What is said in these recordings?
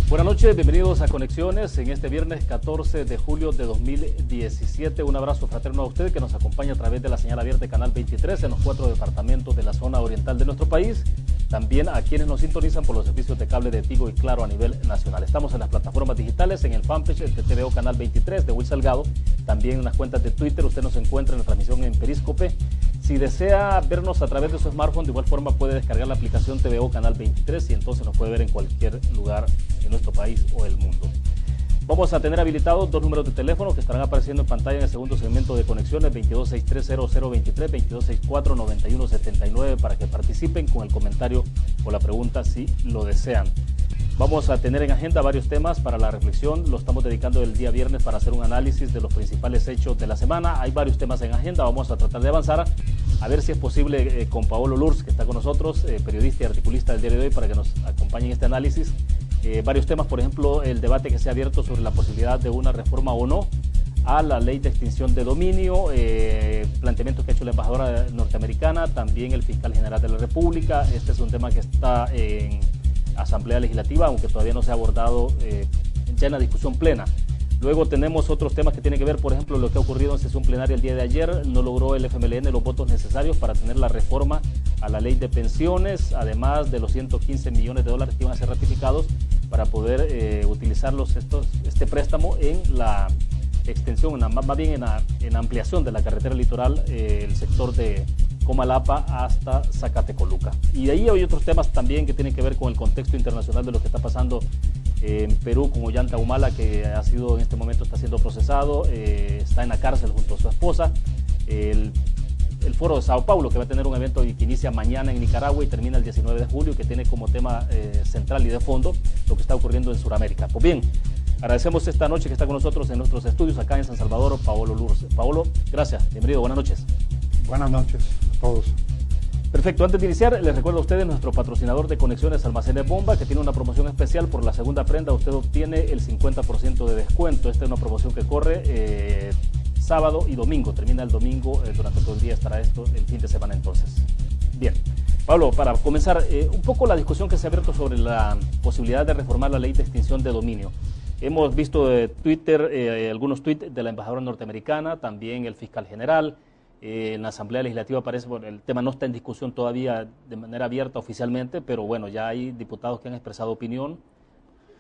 Buenas noches, bienvenidos a Conexiones en este viernes 14 de julio de 2017. Un abrazo fraterno a usted que nos acompaña a través de la señal abierta de Canal 23 en los 4 departamentos de la zona oriental de nuestro país. También a quienes nos sintonizan por los servicios de cable de Tigo y Claro a nivel nacional. Estamos en las plataformas digitales, en el fanpage de TVO Canal 23 de Will Salgado. También en las cuentas de Twitter. Usted nos encuentra en la transmisión en Periscope. Si desea vernos a través de su smartphone, de igual forma puede descargar la aplicación TVO Canal 23 y entonces nos puede ver en cualquier lugar en nuestro país o el mundo. Vamos a tener habilitados dos números de teléfono que estarán apareciendo en pantalla en el segundo segmento de Conexiones, 22630023, 22649179, para que participen con el comentario o la pregunta si lo desean. Vamos a tener en agenda varios temas para la reflexión. Lo estamos dedicando el día viernes para hacer un análisis de los principales hechos de la semana. Hay varios temas en agenda. Vamos a tratar de avanzar, a ver si es posible con Paolo Lurs, que está con nosotros, periodista y articulista del diario de hoy, para que nos acompañe en este análisis. Varios temas, por ejemplo, el debate que se ha abierto sobre la posibilidad de una reforma o no a la ley de extinción de dominio, planteamientos que ha hecho la embajadora norteamericana, también el fiscal general de la República. Este es un tema que está en Asamblea Legislativa, aunque todavía no se ha abordado ya en la discusión plena. Luego tenemos otros temas que tienen que ver, por ejemplo, lo que ha ocurrido en sesión plenaria el día de ayer. No logró el FMLN los votos necesarios para tener la reforma a la ley de pensiones, además de los 115 millones de dólares que iban a ser ratificados para poder utilizarlos este préstamo en la extensión, más bien en la ampliación de la carretera litoral, el sector de Comalapa hasta Zacatecoluca. Y de ahí hay otros temas también que tienen que ver con el contexto internacional de lo que está pasando en Perú con Ollanta Humala, que ha sido, en este momento está siendo procesado, está en la cárcel junto a su esposa. El Foro de Sao Paulo, que va a tener un evento que inicia mañana en Nicaragua y termina el 19 de julio, que tiene como tema central y de fondo lo que está ocurriendo en Sudamérica. Pues bien, agradecemos esta noche que está con nosotros en nuestros estudios acá en San Salvador, Paolo Lurs. Paolo, gracias, bienvenido, buenas noches. Buenas noches a todos. Perfecto, antes de iniciar, les recuerdo a ustedes nuestro patrocinador de Conexiones Almacenes Bomba, que tiene una promoción especial. Por la segunda prenda usted obtiene el 50% de descuento. Esta es una promoción que corre sábado y domingo, termina el domingo, durante todo el día estará esto, el fin de semana entonces. Bien, Pablo, para comenzar, un poco la discusión que se ha abierto sobre la posibilidad de reformar la ley de extinción de dominio. Hemos visto Twitter, algunos tweets de la embajadora norteamericana, también el fiscal general. En la Asamblea Legislativa parece, bueno, el tema no está en discusión todavía de manera abierta oficialmente, pero bueno, ya hay diputados que han expresado opinión.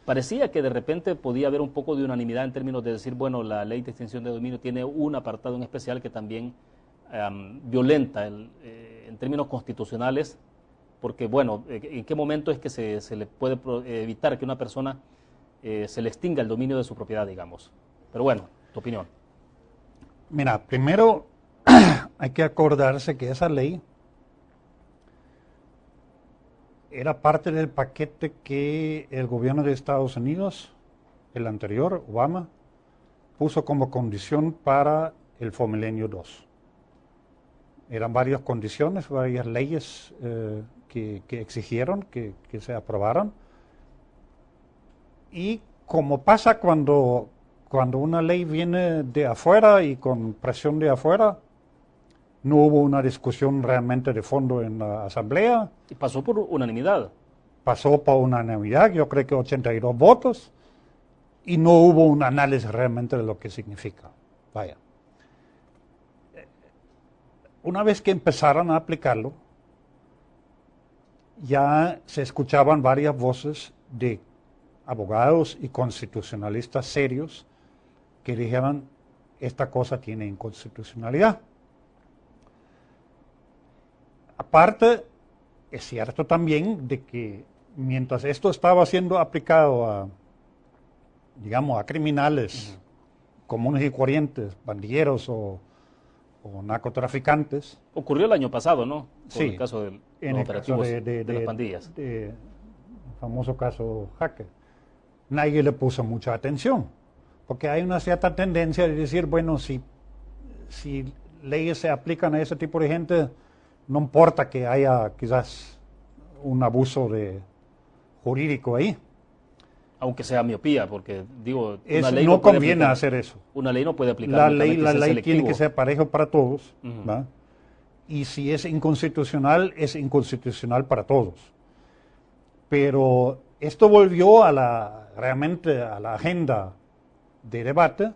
Parecía que de repente podía haber un poco de unanimidad en términos de decir, bueno, la ley de extinción de dominio tiene un apartado en especial que también violenta en términos constitucionales, porque bueno, ¿en qué momento es que se le puede evitar que una persona se le extinga el dominio de su propiedad, digamos? Pero bueno, tu opinión. Mira, primero hay que acordarse que esa ley era parte del paquete que el gobierno de Estados Unidos, el anterior, Obama, puso como condición para el FOMILENIO 2. Eran varias condiciones, varias leyes que exigieron que se aprobaran. Y como pasa cuando una ley viene de afuera y con presión de afuera, no hubo una discusión realmente de fondo en la Asamblea. Y pasó por unanimidad. Pasó por unanimidad, yo creo que 82 votos, y no hubo un análisis realmente de lo que significa. Vaya. Una vez que empezaron a aplicarlo, ya se escuchaban varias voces de abogados y constitucionalistas serios que dijeron, esta cosa tiene inconstitucionalidad. Aparte, es cierto también de que mientras esto estaba siendo aplicado a, digamos, a criminales comunes y corrientes, pandilleros o narcotraficantes. Ocurrió el año pasado, ¿no? Por sí, el caso de los operativos de las pandillas. El famoso caso Jaque. Nadie le puso mucha atención, porque hay una cierta tendencia de decir, bueno, si leyes se aplican a ese tipo de gente, no importa que haya quizás un abuso jurídico ahí. Aunque sea miopía, porque digo, una ley no conviene hacer eso. Una ley no puede aplicar. La ley tiene que ser parejo para todos, ¿va? Y si es inconstitucional para todos. Pero esto volvió realmente a la agenda de debate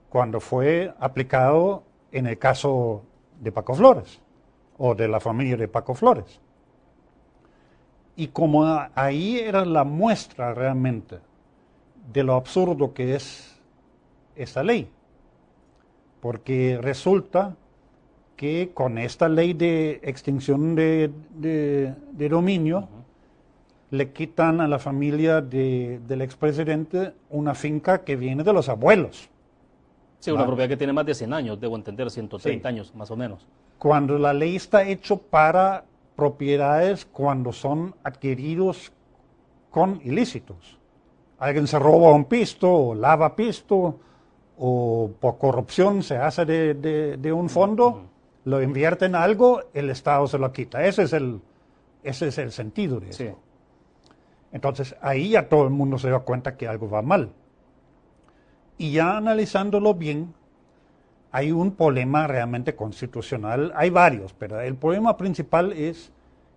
cuando fue aplicado en el caso de Paco Flores o de la familia de Paco Flores. Y como ahí era la muestra realmente de lo absurdo que es esa ley, porque resulta que con esta ley de extinción de dominio, le quitan a la familia del expresidente una finca que viene de los abuelos. Sí, una propiedad que tiene más de 100 años, debo entender, 130 años más o menos. Cuando la ley está hecha para propiedades cuando son adquiridos con ilícitos. Alguien se roba un pisto o lava pisto o por corrupción se hace de un fondo, lo invierte en algo, el Estado se lo quita. Ese es el sentido de eso. Sí. Entonces ahí ya todo el mundo se da cuenta que algo va mal. Y ya analizándolo bien, hay un problema realmente constitucional, hay varios, pero el problema principal es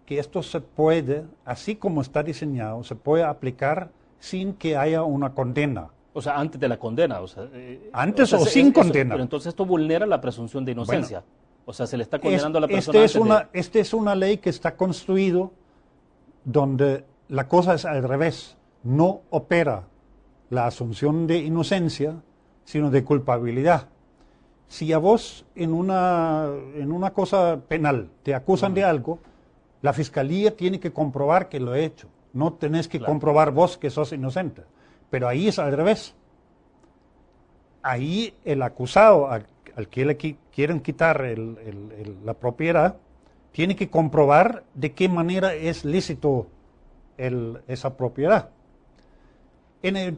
que esto se puede, así como está diseñado, se puede aplicar sin que haya una condena. O sea, antes de la condena. O sea, antes o sin condena. Pero entonces esto vulnera la presunción de inocencia. Bueno, o sea, se le está condenando a la persona. Esta es una ley que está construido donde la cosa es al revés. No opera la asunción de inocencia, sino de culpabilidad. Si a vos en una cosa penal te acusan de algo, la fiscalía tiene que comprobar que lo he hecho. No tenés que comprobar vos que sos inocente. Pero ahí es al revés. Ahí el acusado al que le quieren quitar la propiedad tiene que comprobar de qué manera es lícito esa propiedad.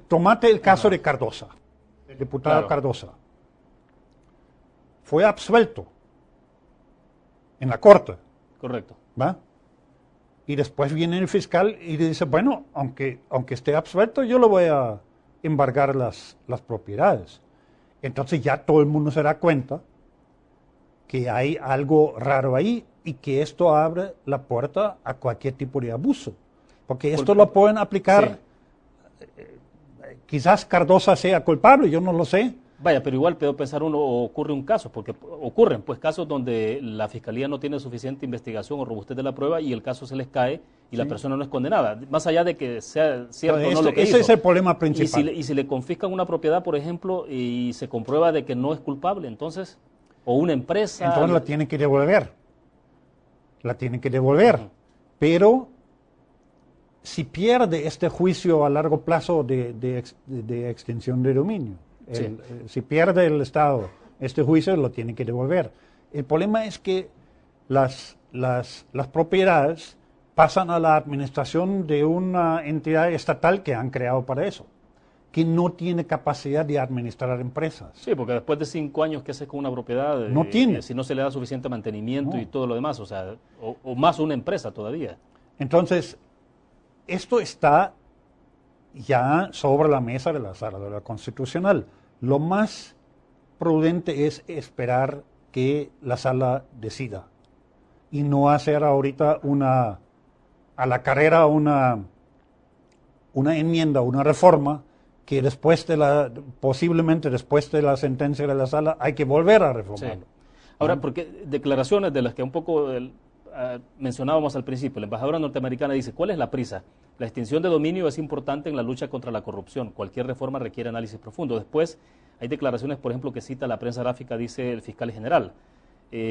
Tomate el caso de Cardosa, el diputado Cardosa. Fue absuelto en la corte. Correcto. ¿Va? Y después viene el fiscal y dice, bueno, aunque esté absuelto, yo le voy a embargar las propiedades. Entonces ya todo el mundo se da cuenta que hay algo raro ahí y que esto abre la puerta a cualquier tipo de abuso. Porque esto lo pueden aplicar, quizás Cardosa sea culpable, yo no lo sé. Vaya, pero igual puedo pensar ocurre un caso, porque ocurren pues casos donde la fiscalía no tiene suficiente investigación o robustez de la prueba y el caso se les cae y la persona no es condenada, más allá de que sea cierto o no lo que hizo. Ese es el problema principal. Y si le confiscan una propiedad, por ejemplo, y se comprueba de que no es culpable, entonces, o una empresa... Entonces la tienen que devolver. La tienen que devolver. Pero si pierde este juicio a largo plazo de extinción de dominio, si pierde el Estado este juicio, lo tiene que devolver. El problema es que las propiedades pasan a la administración de una entidad estatal que han creado para eso, que no tiene capacidad de administrar empresas. Sí, porque después de 5 años que haces con una propiedad, no tiene. Si no se le da suficiente mantenimiento y todo lo demás, o sea, o más una empresa todavía. Entonces, esto está ya sobre la mesa de la Sala Constitucional. Lo más prudente es esperar que la Sala decida y no hacer ahorita a la carrera una enmienda, una reforma que posiblemente después de la sentencia de la Sala hay que volver a reformarlo. Sí. Ahora, porque declaraciones de las que un poco mencionábamos al principio, la embajadora norteamericana dice, ¿cuál es la prisa? La extinción de dominio es importante en la lucha contra la corrupción. Cualquier reforma requiere análisis profundo. Después, hay declaraciones, por ejemplo, que cita la prensa gráfica, dice el fiscal general.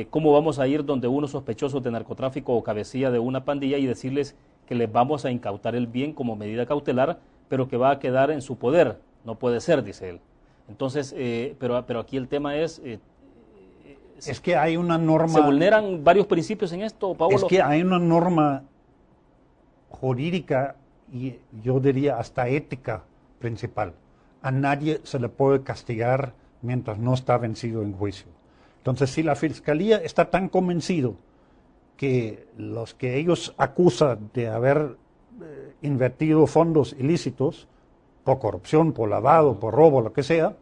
¿Cómo vamos a ir donde unos sospechosos de narcotráfico o cabecilla de una pandilla y decirles que les vamos a incautar el bien como medida cautelar, pero que va a quedar en su poder? No puede ser, dice él. Entonces, pero aquí el tema es... es que hay una norma... ¿Se vulneran varios principios en esto, Paolo? Es que hay una norma jurídica y yo diría hasta ética principal. A nadie se le puede castigar mientras no está vencido en juicio. Entonces, si la Fiscalía está tan convencido que los que ellos acusan de haber invertido fondos ilícitos, por corrupción, por lavado, por robo, lo que sea,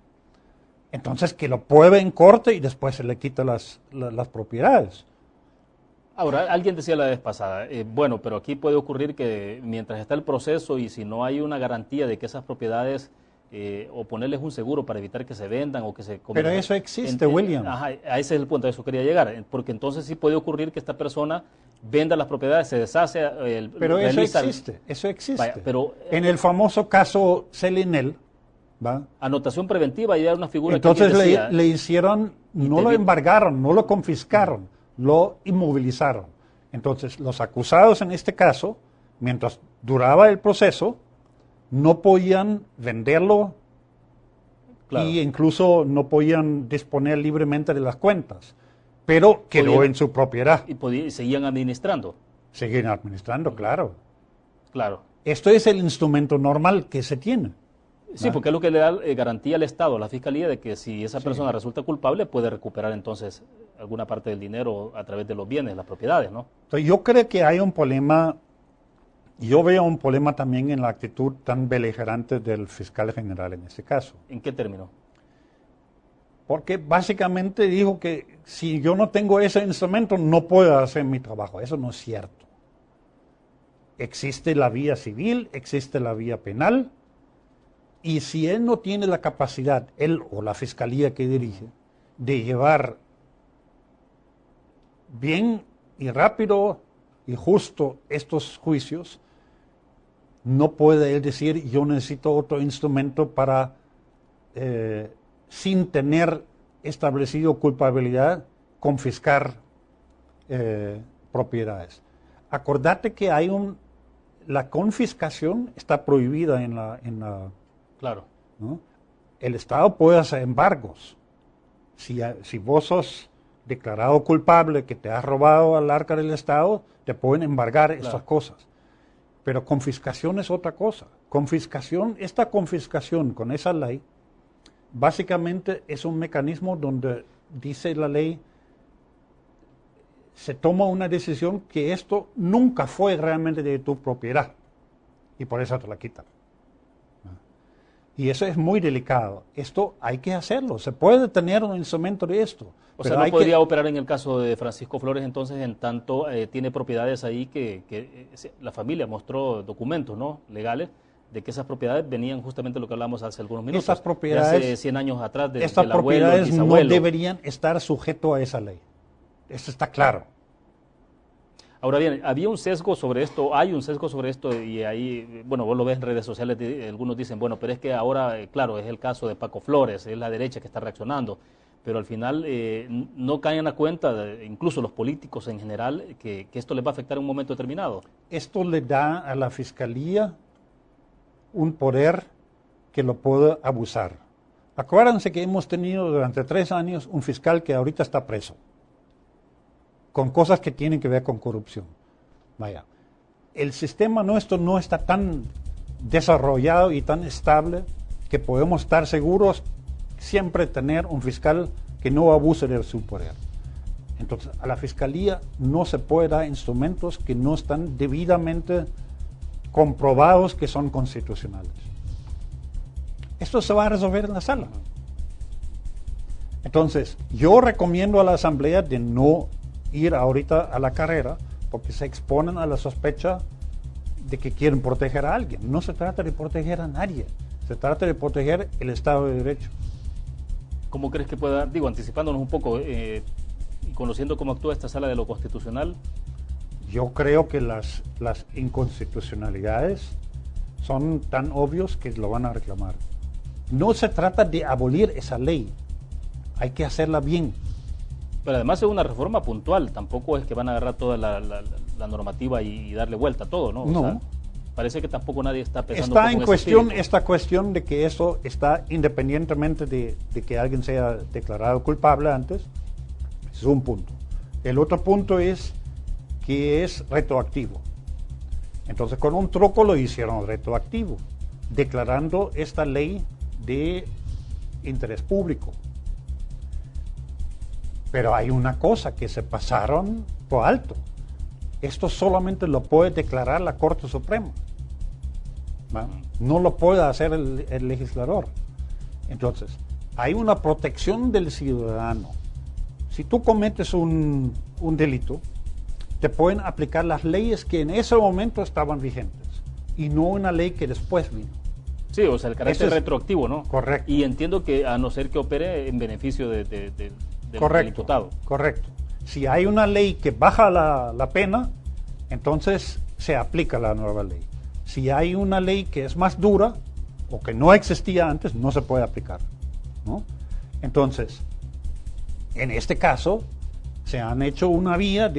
entonces que lo pruebe en corte y después se le quita las propiedades. Ahora, alguien decía la vez pasada, bueno, pero aquí puede ocurrir que mientras está el proceso y si no hay una garantía de que esas propiedades o ponerles un seguro para evitar que se vendan o que se Pero eso existe, William. Ajá, a ese es el punto, a eso quería llegar, porque entonces sí puede ocurrir que esta persona venda las propiedades, se deshace. Pero eso existe, eso existe. Vaya, pero, en el famoso caso Celinel, ¿va? Anotación preventiva, ya era una figura entonces que decía, le hicieron, no lo embargaron, no lo confiscaron, lo inmovilizaron. Entonces los acusados en este caso, mientras duraba el proceso, no podían venderlo, claro, y incluso no podían disponer libremente de las cuentas, pero quedó en su propiedad. Y seguían administrando. Seguían administrando, claro. Claro. Esto es el instrumento normal que se tiene. Sí, porque es lo que le da garantía al Estado, a la Fiscalía, de que si esa persona resulta culpable, puede recuperar entonces alguna parte del dinero a través de los bienes, las propiedades, ¿no? Entonces, yo creo que hay un problema, yo veo un problema también en la actitud tan beligerante del fiscal general en este caso. ¿En qué término? Porque básicamente dijo que si yo no tengo ese instrumento, no puedo hacer mi trabajo. Eso no es cierto. Existe la vía civil, existe la vía penal, y si él no tiene la capacidad, él o la fiscalía que dirige, de llevar bien y rápido y justo estos juicios, no puede él decir yo necesito otro instrumento para, sin tener establecido culpabilidad, confiscar propiedades. Acordate que hay la confiscación está prohibida en la claro, ¿no? El Estado puede hacer embargos. Si vos sos declarado culpable que te has robado al arca del Estado, te pueden embargar estas cosas. Pero confiscación es otra cosa. Esta confiscación con esa ley, básicamente es un mecanismo donde dice la ley, se toma una decisión que esto nunca fue realmente de tu propiedad y por eso te la quitan. Y eso es muy delicado. Esto hay que hacerlo. Se puede tener un instrumento de esto. O sea, no podría operar en el caso de Francisco Flores, entonces, en tanto tiene propiedades ahí que la familia mostró documentos, ¿no?, legales, de que esas propiedades venían justamente lo que hablamos hace algunos minutos. Esas propiedades, de hace 100 años atrás, estas del abuelo, propiedades el bisabuelo. no deberían estar sujetos a esa ley. Eso está claro. Ahora bien, había un sesgo sobre esto, hay un sesgo sobre esto y ahí, bueno, vos lo ves en redes sociales, algunos dicen, bueno, pero es que ahora, claro, es el caso de Paco Flores, es la derecha que está reaccionando, pero al final no caen a cuenta, incluso los políticos en general, que esto les va a afectar en un momento determinado. Esto le da a la Fiscalía un poder que lo puede abusar. Acuérdense que hemos tenido durante 3 años un fiscal que ahorita está preso, con cosas que tienen que ver con corrupción. Vaya, el sistema nuestro no está tan desarrollado y tan estable que podemos estar seguros siempre tener un fiscal que no abuse de su poder. Entonces, a la Fiscalía no se puede dar instrumentos que no están debidamente comprobados que son constitucionales. Esto se va a resolver en la sala. Entonces, yo recomiendo a la Asamblea de no ir ahorita a la carrera porque se exponen a la sospecha de que quieren proteger a alguien. No se trata de proteger a nadie, se trata de proteger el Estado de Derecho. ¿Cómo crees que pueda, anticipándonos un poco y conociendo cómo actúa esta sala de lo constitucional? Yo creo que las inconstitucionalidades son tan obvios que lo van a reclamar. No se trata de abolir esa ley, hay que hacerla bien. Pero además es una reforma puntual, tampoco es que van a agarrar toda la normativa y darle vuelta a todo, ¿no? No. O sea, parece que tampoco nadie está pensando está en cuestión ese esta cuestión de que eso está independientemente de que alguien sea declarado culpable antes, es un punto. El otro punto es que es retroactivo. Entonces con un truco lo hicieron retroactivo, declarando esta ley de interés público. Pero hay una cosa que se pasaron por alto. Esto solamente lo puede declarar la Corte Suprema. No lo puede hacer el legislador. Entonces, hay una protección del ciudadano. Si tú cometes un delito, te pueden aplicar las leyes que en ese momento estaban vigentes y no una ley que después vino. Sí, o sea, el carácter retroactivo, ¿no? Correcto. Y entiendo que a no ser que opere en beneficio del diputado. Correcto. Si hay una ley que baja la pena, entonces se aplica la nueva ley. Si hay una ley que es más dura o que no existía antes, no se puede aplicar, ¿no? Entonces, en este caso, se han hecho una vía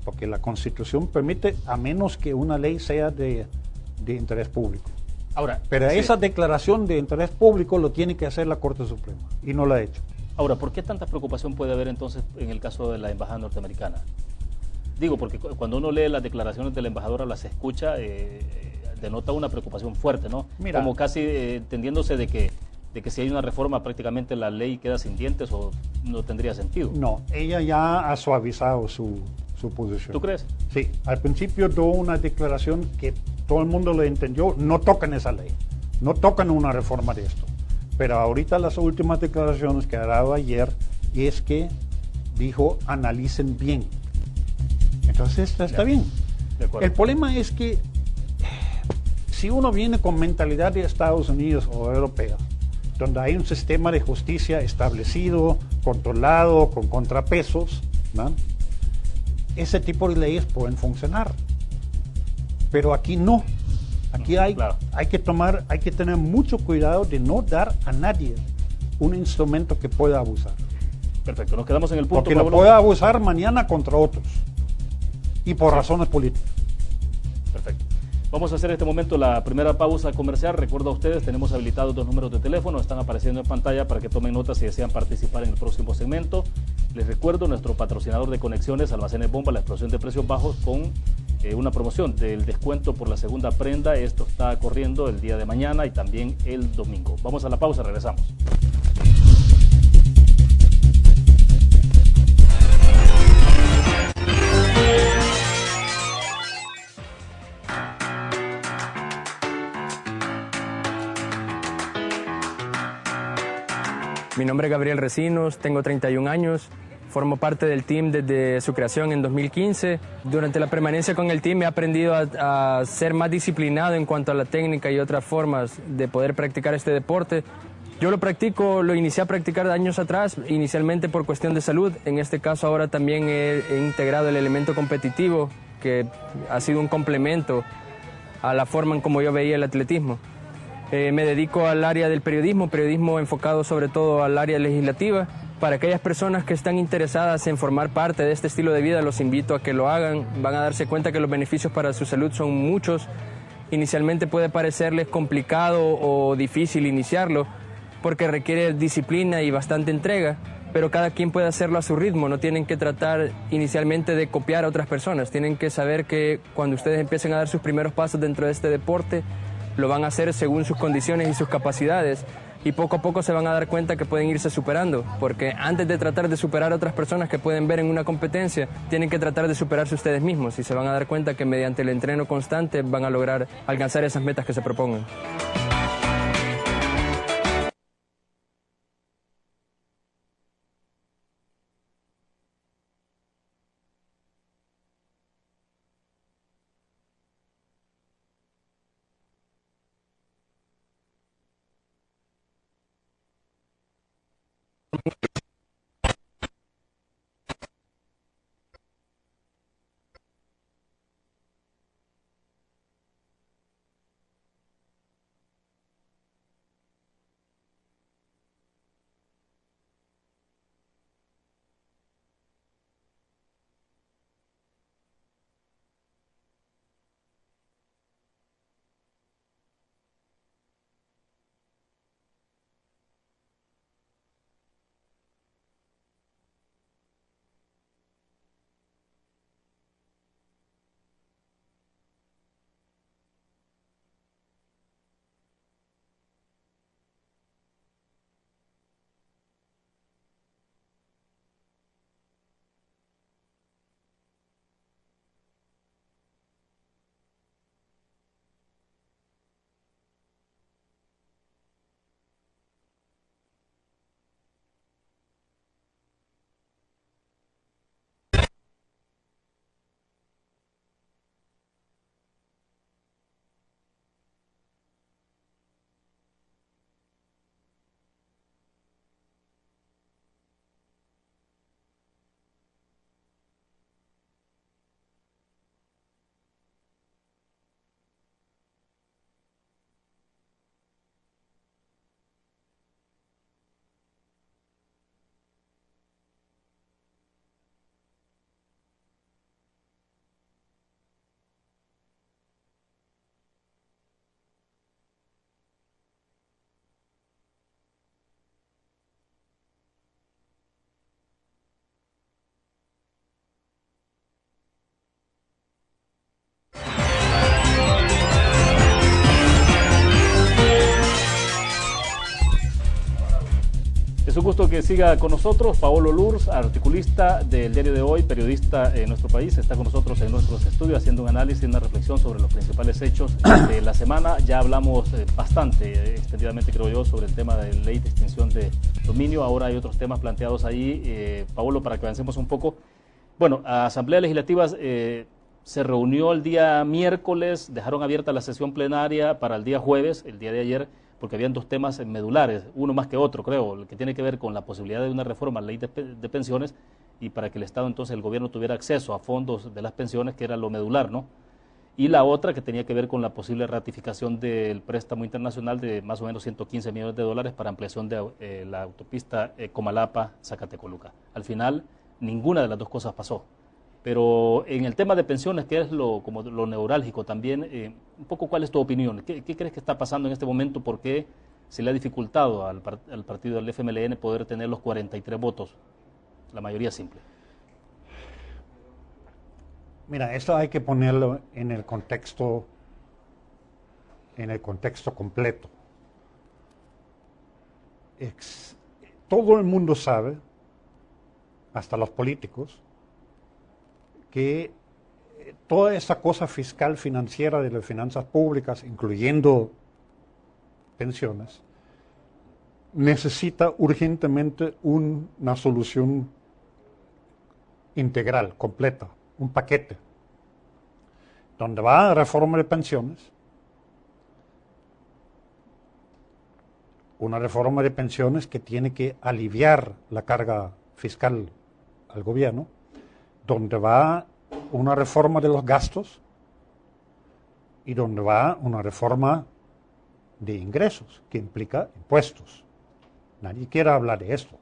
porque la Constitución permite, a menos que una ley sea de interés público. Ahora, pero esa declaración de interés público lo tiene que hacer la Corte Suprema y no la ha hecho. Ahora, ¿por qué tanta preocupación puede haber entonces en el caso de la embajada norteamericana? Digo, porque cuando uno lee las declaraciones de la embajadora, las escucha, denota una preocupación fuerte, ¿no? Mira, como casi entendiéndose de que si hay una reforma prácticamente la ley queda sin dientes o no tendría sentido. No, ella ya ha suavizado su posición. ¿Tú crees? Sí, al principio dio una declaración que todo el mundo le entendió, no tocan esa ley, no tocan una reforma de esto. Pero ahorita las últimas declaraciones que ha dado ayer es que dijo analicen bien. Entonces está bien. El problema es que si uno viene con mentalidad de Estados Unidos o europea, donde hay un sistema de justicia establecido, controlado, con contrapesos, ¿no? Ese tipo de leyes pueden funcionar. Pero aquí no. Aquí hay que tener mucho cuidado de no dar a nadie un instrumento que pueda abusar. Perfecto, nos quedamos en el punto. Porque lo puede abusar mañana contra otros y por razones políticas. Perfecto. Vamos a hacer en este momento la primera pausa comercial. Recuerdo a ustedes, tenemos habilitados 2 números de teléfono, están apareciendo en pantalla para que tomen nota si desean participar en el próximo segmento. Les recuerdo, nuestro patrocinador de conexiones, Almacenes Bomba, la explosión de precios bajos con una promoción del descuento por la segunda prenda. Esto está corriendo el día de mañana y también el domingo. Vamos a la pausa, regresamos. Mi nombre es Gabriel Recinos, tengo 31 años, formo parte del team desde su creación en 2015. Durante la permanencia con el team he aprendido a ser más disciplinado en cuanto a la técnica y otras formas de poder practicar este deporte. Yo lo inicié a practicar años atrás, inicialmente por cuestión de salud. En este caso ahora también he integrado el elemento competitivo, que ha sido un complemento a la forma en como yo veía el atletismo. Me dedico al área del periodismo enfocado sobre todo al área legislativa. Para aquellas personas que están interesadas en formar parte de este estilo de vida, los invito a que lo hagan. Van a darse cuenta que los beneficios para su salud son muchos. Inicialmente puede parecerles complicado o difícil iniciarlo, porque requiere disciplina y bastante entrega, pero cada quien puede hacerlo a su ritmo. No tienen que tratar inicialmente de copiar a otras personas. Tienen que saber que cuando ustedes empiecen a dar sus primeros pasos dentro de este deporte, lo van a hacer según sus condiciones y sus capacidades, y poco a poco se van a dar cuenta que pueden irse superando, porque antes de tratar de superar a otras personas que pueden ver en una competencia, tienen que tratar de superarse ustedes mismos, y se van a dar cuenta que mediante el entreno constante van a lograr alcanzar esas metas que se propongan. Es un gusto que siga con nosotros. Paolo Lurs, articulista del Diario de Hoy, periodista en nuestro país, está con nosotros en nuestros estudios haciendo un análisis y una reflexión sobre los principales hechos de la semana. Ya hablamos bastante, extendidamente creo yo, sobre el tema de la ley de extinción de dominio. Ahora hay otros temas planteados ahí. Paolo, para que avancemos un poco. Bueno, Asamblea Legislativa se reunió el día miércoles, dejaron abierta la sesión plenaria para el día jueves, el día de ayer, porque habían dos temas medulares, uno más que otro, creo, el que tiene que ver con la posibilidad de una reforma a la ley de pensiones y para que el Estado, entonces, el gobierno tuviera acceso a fondos de las pensiones, que era lo medular, ¿no? Y la otra que tenía que ver con la posible ratificación del préstamo internacional de más o menos 115 millones de dólares para ampliación de la autopista Comalapa-Zacatecoluca. Al final, ninguna de las dos cosas pasó. Pero en el tema de pensiones, que es lo neurálgico también, un poco cuál es tu opinión. ¿Qué crees que está pasando en este momento? ¿Por qué se le ha dificultado al partido del FMLN poder tener los 43 votos, la mayoría simple? Mira, esto hay que ponerlo en el contexto completo. Todo el mundo sabe, hasta los políticos, que toda esa cosa fiscal financiera de las finanzas públicas, incluyendo pensiones, necesita urgentemente una solución integral, completa, un paquete, donde va reforma de pensiones, una reforma de pensiones que tiene que aliviar la carga fiscal al gobierno, donde va una reforma de los gastos y donde va una reforma de ingresos, que implica impuestos. Nadie quiere hablar de esto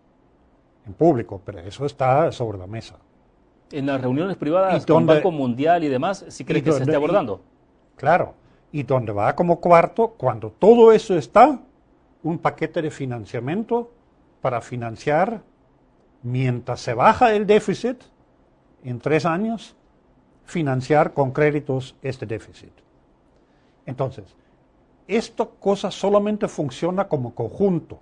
en público, pero eso está sobre la mesa. En las reuniones privadas con Banco Mundial y demás, ¿sí crees que se esté abordando? Claro, y donde va como cuarto, cuando todo eso está, un paquete de financiamiento para financiar, mientras se baja el déficit, en 3 años, financiar con créditos este déficit. Entonces, esta cosa solamente funciona como conjunto.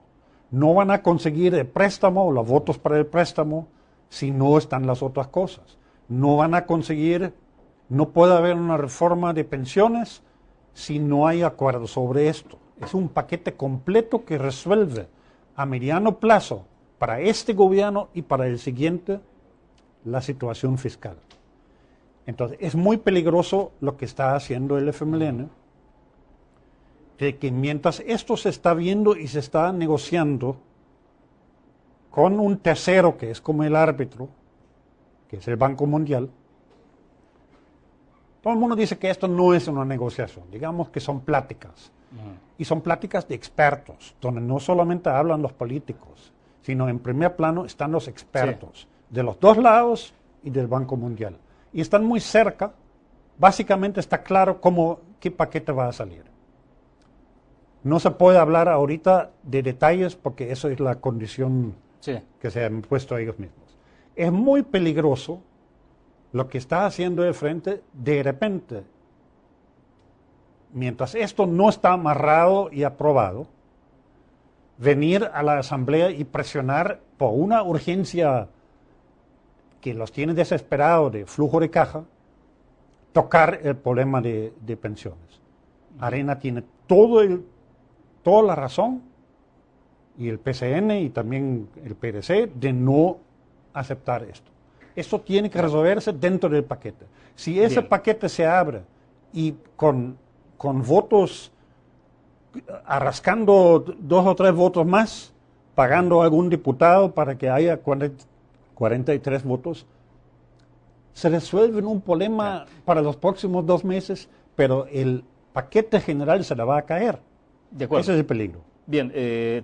No van a conseguir el préstamo o los votos para el préstamo si no están las otras cosas. No van a conseguir, no puede haber una reforma de pensiones si no hay acuerdo sobre esto. Es un paquete completo que resuelve a mediano plazo para este gobierno y para el siguiente la situación fiscal. Entonces, es muy peligroso lo que está haciendo el FMLN, de que mientras esto se está viendo y se está negociando con un tercero que es como el árbitro, que es el Banco Mundial, todo el mundo dice que esto no es una negociación, digamos que son pláticas. Y son pláticas de expertos, donde no solamente hablan los políticos, sino en primer plano están los expertos. Sí. De los dos lados y del Banco Mundial. Y están muy cerca, básicamente está claro qué paquete va a salir. No se puede hablar ahorita de detalles porque eso es la condición que se han puesto a ellos mismos. Es muy peligroso lo que está haciendo el frente de repente, mientras esto no está amarrado y aprobado, venir a la Asamblea y presionar por una urgencia que los tiene desesperados de flujo de caja, tocar el problema de pensiones. Arena tiene toda la razón, y el PCN y también el PDC, de no aceptar esto. Esto tiene que resolverse dentro del paquete. Si ese paquete se abre y con votos, arrascando 2 o 3 votos más, pagando a algún diputado para que haya 43 votos, se resuelve un problema para los próximos 2 meses, pero el paquete general se le va a caer. De acuerdo. Ese es el peligro. Bien,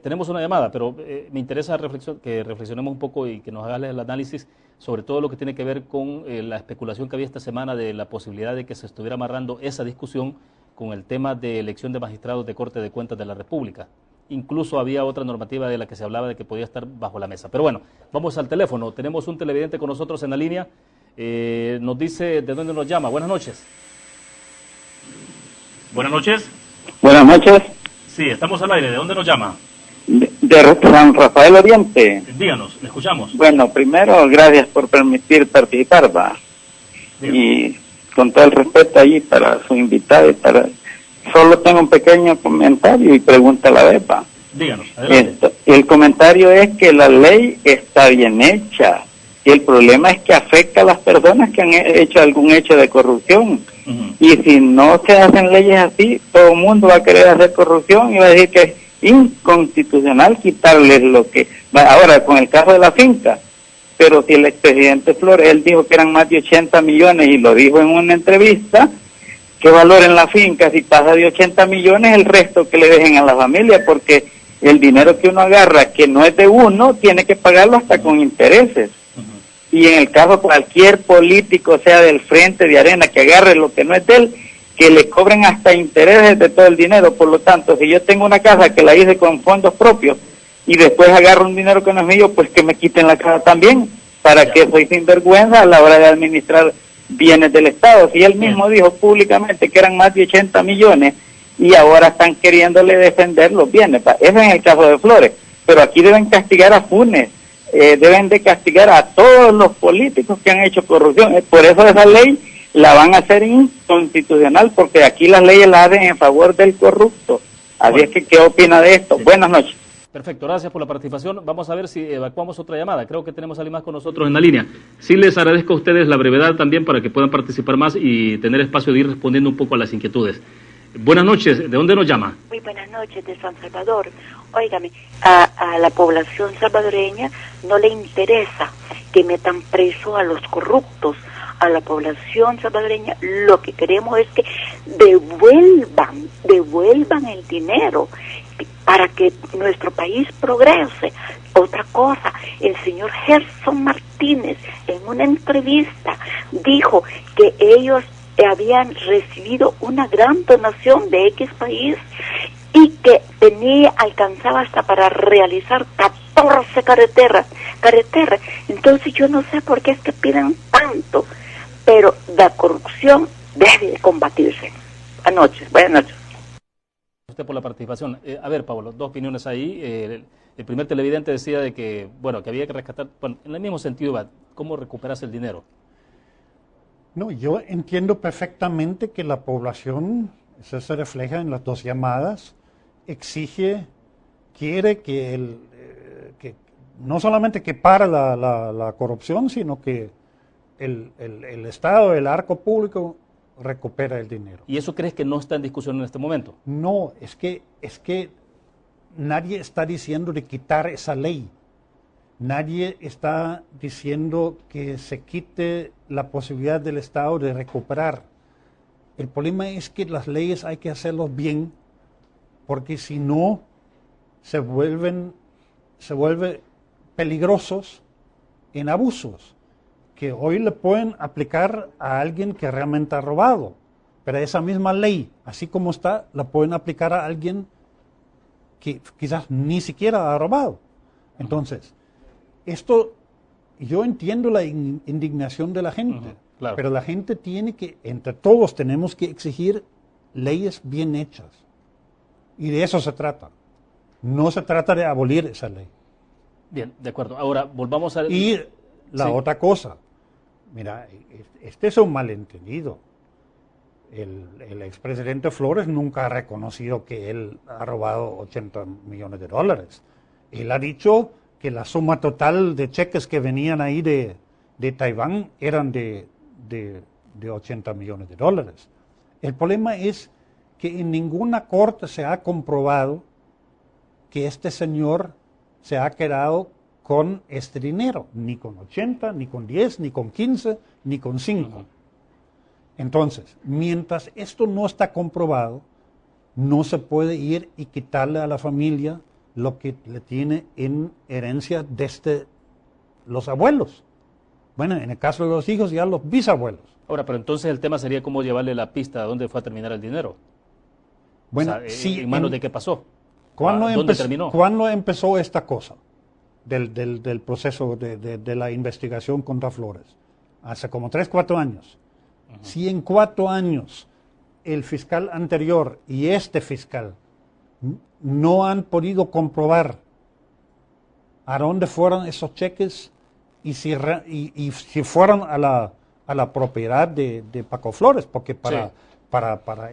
tenemos una llamada, pero me interesa que reflexionemos un poco y que nos hagas el análisis sobre todo lo que tiene que ver con la especulación que había esta semana de la posibilidad de que se estuviera amarrando esa discusión con el tema de elección de magistrados de Corte de Cuentas de la República. Incluso había otra normativa de la que se hablaba de que podía estar bajo la mesa. Pero bueno, vamos al teléfono. Tenemos un televidente con nosotros en la línea. Nos dice de dónde nos llama. Buenas noches. Buenas noches. Buenas noches. Sí, estamos al aire. ¿De dónde nos llama? de San Rafael Oriente. Díganos, le escuchamos. Bueno, primero, gracias por permitir participar, va. Y con todo el respeto ahí para su invitado y para... Solo tengo un pequeño comentario y pregunta a la vez, va. Díganos, adelante. El comentario es que la ley está bien hecha y el problema es que afecta a las personas que han hecho algún hecho de corrupción. Y si no se hacen leyes así, todo el mundo va a querer hacer corrupción y va a decir que es inconstitucional quitarles lo que... Ahora, con el caso de la finca, pero si el expresidente Flores, él dijo que eran más de 80 millones y lo dijo en una entrevista, que valoren la finca, si pasa de 80 millones, el resto que le dejen a la familia, porque el dinero que uno agarra, que no es de uno, tiene que pagarlo hasta con intereses. Y en el caso cualquier político, sea del Frente de Arena, que agarre lo que no es de él, que le cobren hasta intereses de todo el dinero. Por lo tanto, si yo tengo una casa que la hice con fondos propios y después agarro un dinero que no es mío, pues que me quiten la casa también, para que soy sinvergüenza a la hora de administrar bienes del Estado. Si él mismo dijo públicamente que eran más de 80 millones y ahora están queriéndole defender los bienes. Ese es el caso de Flores. Pero aquí deben castigar a Funes. Deben de castigar a todos los políticos que han hecho corrupción. Por eso esa ley la van a hacer inconstitucional, porque aquí las leyes las hacen en favor del corrupto. Así es que, ¿qué opina de esto? Sí. Buenas noches. Perfecto, gracias por la participación. Vamos a ver si evacuamos otra llamada. Creo que tenemos a alguien más con nosotros en la línea. Sí, les agradezco a ustedes la brevedad también para que puedan participar más y tener espacio de ir respondiendo un poco a las inquietudes. Buenas noches, ¿de dónde nos llama? Muy buenas noches, de San Salvador. Óigame, a la población salvadoreña no le interesa que metan preso a los corruptos. A la población salvadoreña lo que queremos es que devuelvan el dinero para que nuestro país progrese. Otra cosa, el señor Gerson Martínez en una entrevista dijo que ellos habían recibido una gran donación de X país y que alcanzaba hasta para realizar 14 carreteras. Entonces yo no sé por qué es que piden tanto, pero la corrupción debe de combatirse. Buenas noches. Usted por la participación. A ver, Pablo, dos opiniones ahí. El primer televidente decía de que, bueno, que había que rescatar, bueno, en el mismo sentido, ¿cómo recuperas el dinero? No, yo entiendo perfectamente que la población, eso se refleja en las dos llamadas, quiere que que no solamente que pare la corrupción, sino que el Estado, el arco público recupera el dinero. ¿Y eso crees que no está en discusión en este momento? No, es que nadie está diciendo de quitar esa ley. Nadie está diciendo que se quite la posibilidad del Estado de recuperar. El problema es que las leyes hay que hacerlos bien, porque si no, se vuelven peligrosos en abusos, que hoy le pueden aplicar a alguien que realmente ha robado. Pero esa misma ley, así como está, la pueden aplicar a alguien que quizás ni siquiera ha robado. Entonces, yo entiendo la indignación de la gente, claro. Pero la gente tiene que, entre todos tenemos que exigir leyes bien hechas. Y de eso se trata. No se trata de abolir esa ley. Bien, de acuerdo. Ahora, volvamos a... Y la otra cosa, mira, este es un malentendido. El expresidente Flores nunca ha reconocido que él ha robado 80 millones de dólares. Él ha dicho que la suma total de cheques que venían ahí de Taiwán eran de 80 millones de dólares. El problema es que en ninguna corte se ha comprobado que este señor se ha quedado con este dinero, ni con 80, ni con 10, ni con 15, ni con 5. Entonces, mientras esto no está comprobado, no se puede ir y quitarle a la familia lo que le tiene en herencia desde los abuelos. Bueno, en el caso de los hijos, ya los bisabuelos. Ahora, pero entonces el tema sería cómo llevarle la pista a dónde fue a terminar el dinero. Bueno, o sea, sí, ¿en manos de qué pasó? ¿Dónde terminó? ¿Cuándo empezó esta cosa del proceso de la investigación contra Flores? Hace como 3, 4 años. Si en 4 años el fiscal anterior y este fiscal no han podido comprobar a dónde fueron esos cheques y si fueron a la propiedad de Paco Flores, porque para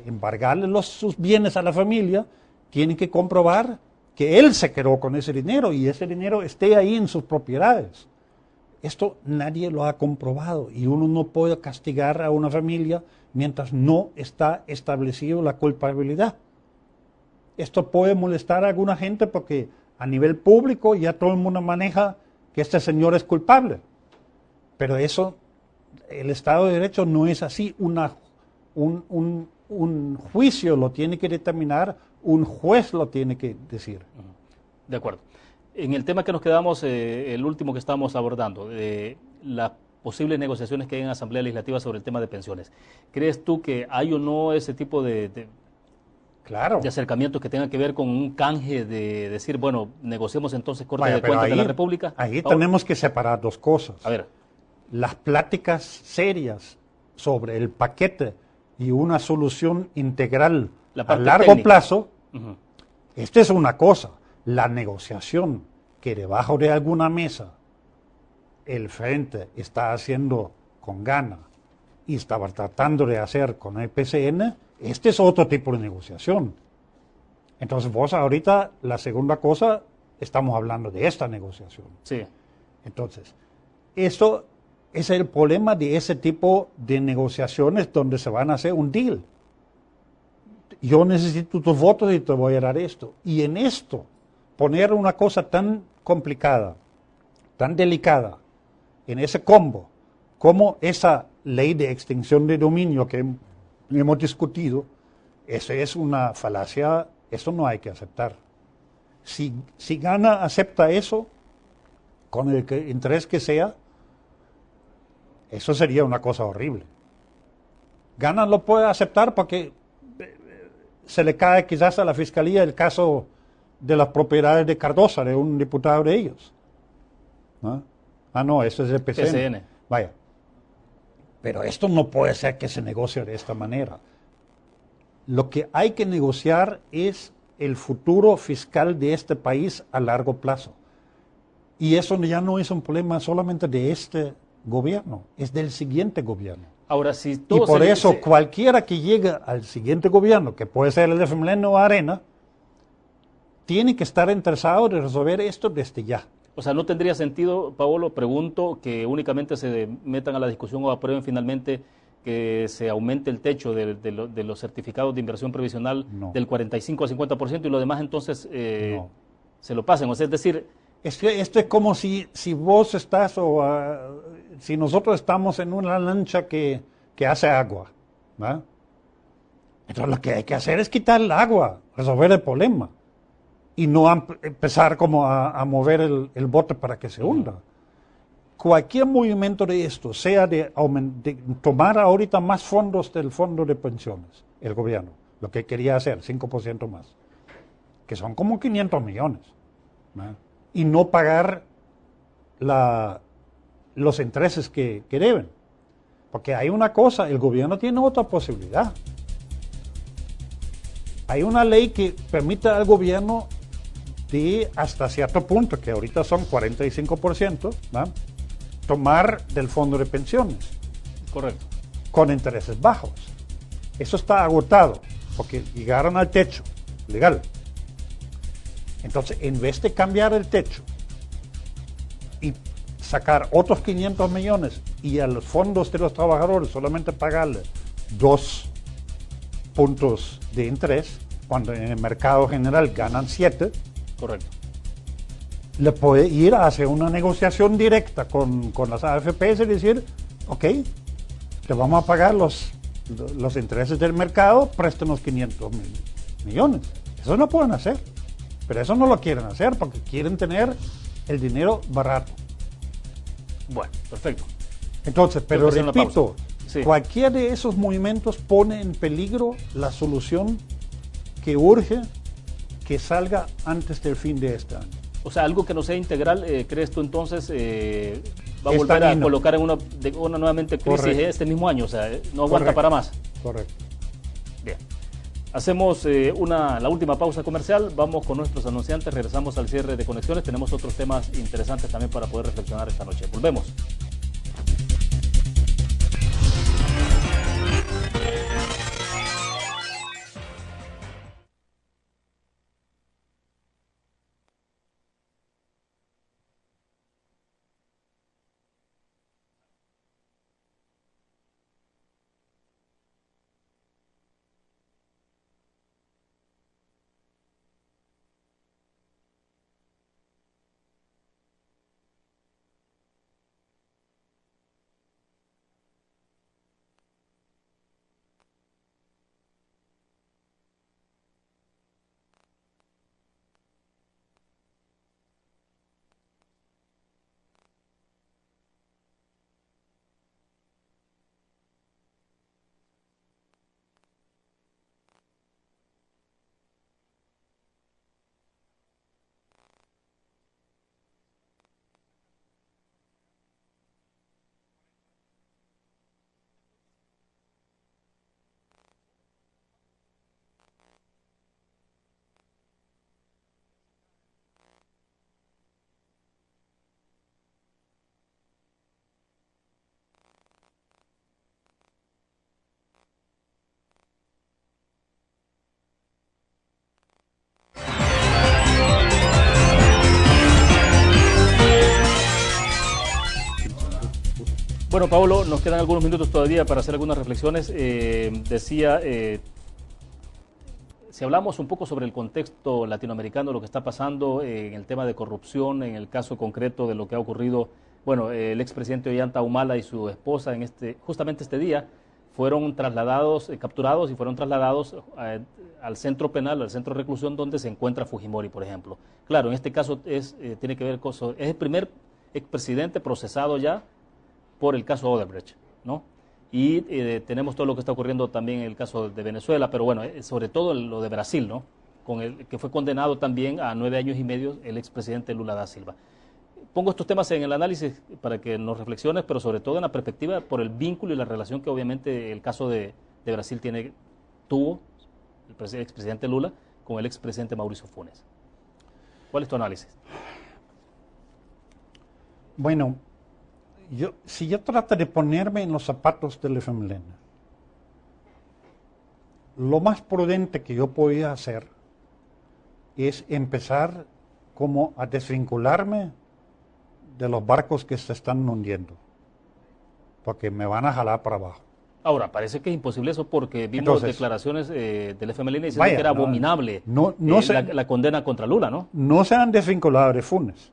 embargarle sus bienes a la familia, tienen que comprobar que él se quedó con ese dinero y ese dinero esté ahí en sus propiedades. Esto nadie lo ha comprobado y uno no puede castigar a una familia mientras no está establecido la culpabilidad. Esto puede molestar a alguna gente porque a nivel público ya todo el mundo maneja que este señor es culpable. Pero eso, el Estado de Derecho no es así. Un juicio lo tiene que determinar, un juez lo tiene que decir. De acuerdo. En el tema que nos quedamos, el último que estamos abordando, de las posibles negociaciones que hay en Asamblea Legislativa sobre el tema de pensiones, ¿crees tú que hay o no ese tipo de acercamientos que tengan que ver con un canje de decir, bueno, negociemos entonces corte de cuentas de la República? Ahí tenemos que separar dos cosas. A ver. Las pláticas serias sobre el paquete y una solución integral a largo plazo, esta es una cosa. La negociación que debajo de alguna mesa el frente está haciendo con gana y estaba tratando de hacer con el PCN, este es otro tipo de negociación. Entonces vos ahorita, la segunda cosa, estamos hablando de esta negociación. Sí. Entonces, eso es el problema de ese tipo de negociaciones donde se van a hacer un deal. Yo necesito tus votos y te voy a dar esto. Y en esto, poner una cosa tan complicada, tan delicada, en ese combo, como esa ley de extinción de dominio que hemos discutido, eso es una falacia, eso no hay que aceptar. Si Gana acepta eso, con el interés que sea, eso sería una cosa horrible. Gana lo puede aceptar porque se le cae quizás a la Fiscalía el caso de las propiedades de Cardosa, de un diputado de ellos. ¿No? Ah, no, eso es el PCN. Vaya. Pero esto no puede ser que se negocie de esta manera. Lo que hay que negociar es el futuro fiscal de este país a largo plazo. Y eso ya no es un problema solamente de este gobierno, es del siguiente gobierno. Ahora, si y por eso cualquiera que llegue al siguiente gobierno, que puede ser el de FMLN o Arena, tiene que estar interesado en resolver esto desde ya. O sea, ¿no tendría sentido, Paolo, pregunto, que únicamente se metan a la discusión o aprueben finalmente que se aumente el techo de los certificados de inversión previsional del 45 al 50% y lo demás entonces se lo pasen? O sea, es decir... Esto es como si vos estás si nosotros estamos en una lancha que hace agua, ¿verdad? Entonces lo que hay que hacer es quitar el agua, resolver el problema y no empezar como a mover el bote para que se hunda. Cualquier movimiento de esto, sea de tomar ahorita más fondos del fondo de pensiones, el gobierno, lo que quería hacer, 5% más, que son como 500 millones, ¿verdad? Y no pagar los intereses que deben. Porque hay una cosa, el gobierno tiene otra posibilidad. Hay una ley que permite al gobierno de hasta cierto punto, que ahorita son 45%, ¿verdad?, tomar del fondo de pensiones. Correcto. Con intereses bajos. Eso está agotado, porque llegaron al techo legal. Entonces, en vez de cambiar el techo y sacar otros 500 millones y a los fondos de los trabajadores solamente pagarle 2 puntos de interés, cuando en el mercado general ganan 7, correcto, le puede ir a hacer una negociación directa con las AFPs y decir, ok, te vamos a pagar los intereses del mercado, préstenos 500 millones. Eso no pueden hacer. Pero eso no lo quieren hacer porque quieren tener el dinero barato. Bueno, perfecto. Entonces, pero repito, sí, cualquiera de esos movimientos pone en peligro la solución que urge que salga antes del fin de este año. O sea, algo que no sea integral, ¿crees tú entonces va a volver a colocar en una nuevamente crisis este mismo año? O sea, no aguanta para más. Correcto. Bien. Hacemos la última pausa comercial, vamos con nuestros anunciantes, regresamos al cierre de conexiones, tenemos otros temas interesantes también para poder reflexionar esta noche. Volvemos. Bueno, Pablo, nos quedan algunos minutos todavía para hacer algunas reflexiones. Decía, si hablamos un poco sobre el contexto latinoamericano, lo que está pasando en el tema de corrupción, en el caso concreto de lo que ha ocurrido, bueno, el expresidente Ollanta Humala y su esposa justamente este día fueron trasladados, capturados y fueron trasladados al centro penal, al centro de reclusión donde se encuentra Fujimori, por ejemplo. Claro, en este caso tiene que ver con, es el primer expresidente procesado ya por el caso Odebrecht, ¿no? Y tenemos todo lo que está ocurriendo también en el caso de Venezuela, pero bueno, sobre todo lo de Brasil, ¿no? Que fue condenado también a 9 años y medio el expresidente Lula da Silva. Pongo estos temas en el análisis para que nos reflexiones, pero sobre todo en la perspectiva por el vínculo y la relación que obviamente el caso de Brasil tuvo el expresidente Lula con el expresidente Mauricio Funes. ¿Cuál es tu análisis? Bueno, si yo trato de ponerme en los zapatos del FMLN, lo más prudente que yo podía hacer es empezar como a desvincularme de los barcos que se están hundiendo, porque me van a jalar para abajo. Ahora, parece que es imposible eso porque vimos declaraciones del FMLN diciendo que era abominable la condena contra Lula, ¿no? No se han desvinculado de Funes,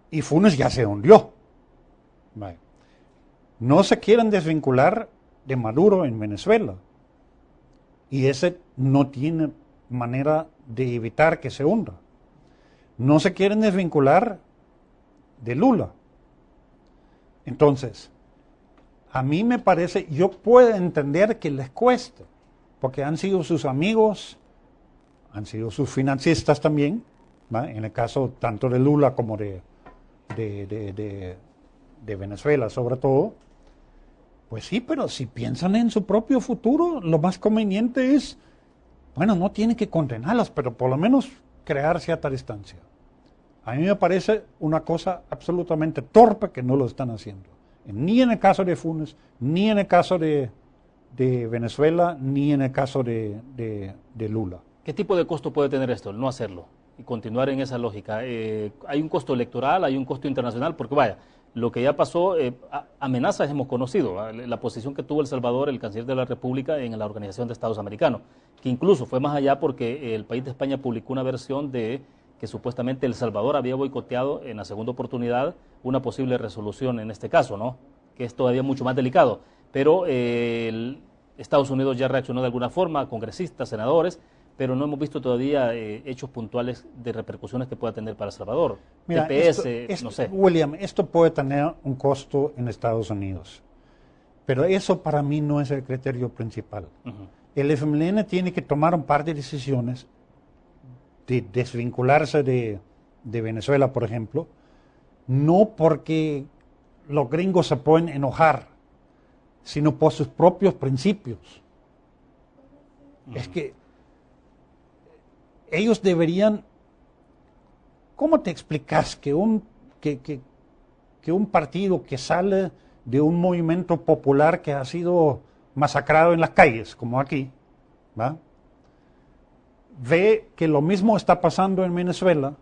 y Funes ya se hundió. Vaya. No se quieren desvincular de Maduro en Venezuela, y ese no tiene manera de evitar que se hunda. No se quieren desvincular de Lula. Entonces, a mí me parece, yo puedo entender que les cueste, porque han sido sus amigos, han sido sus financistas también, ¿va? En el caso tanto de Lula como de Venezuela sobre todo. Pues sí, pero si piensan en su propio futuro, lo más conveniente es, bueno, no tienen que condenarlas, pero por lo menos crear cierta distancia. A mí me parece una cosa absolutamente torpe que no lo están haciendo. Ni en el caso de Funes, ni en el caso de Venezuela, ni en el caso de Lula. ¿Qué tipo de costo puede tener esto, el no hacerlo y continuar en esa lógica? ¿Hay un costo electoral, hay un costo internacional? Porque vaya, lo que ya pasó, amenazas hemos conocido, la posición que tuvo El Salvador, el canciller de la República, en la Organización de Estados Americanos, que incluso fue más allá porque el país de España publicó una versión de que supuestamente El Salvador había boicoteado en la segunda oportunidad una posible resolución en este caso, ¿no? Que es todavía mucho más delicado. Pero Estados Unidos ya reaccionó de alguna forma, congresistas, senadores, pero no hemos visto todavía hechos puntuales de repercusiones que pueda tener para El Salvador. Mira, TPS, no sé. William, esto puede tener un costo en Estados Unidos, pero eso para mí no es el criterio principal. El FMLN tiene que tomar un par de decisiones de desvincularse de Venezuela, por ejemplo, no porque los gringos se pueden enojar, sino por sus propios principios. Es que ellos deberían, ¿cómo te explicas que un partido que sale de un movimiento popular que ha sido masacrado en las calles, como aquí, ¿va?, ve que lo mismo está pasando en Venezuela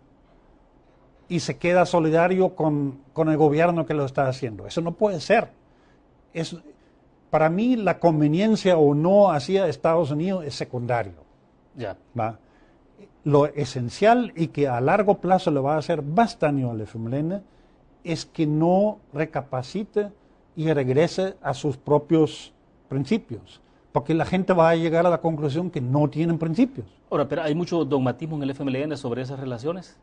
y se queda solidario con el gobierno que lo está haciendo? Eso no puede ser. Para mí la conveniencia o no hacia Estados Unidos es secundario. Ya. ¿Va? Lo esencial y que a largo plazo le va a hacer más daño al FMLN es que no recapacite y regrese a sus propios principios, porque la gente va a llegar a la conclusión que no tienen principios. Ahora, pero ¿hay mucho dogmatismo en el FMLN sobre esas relaciones?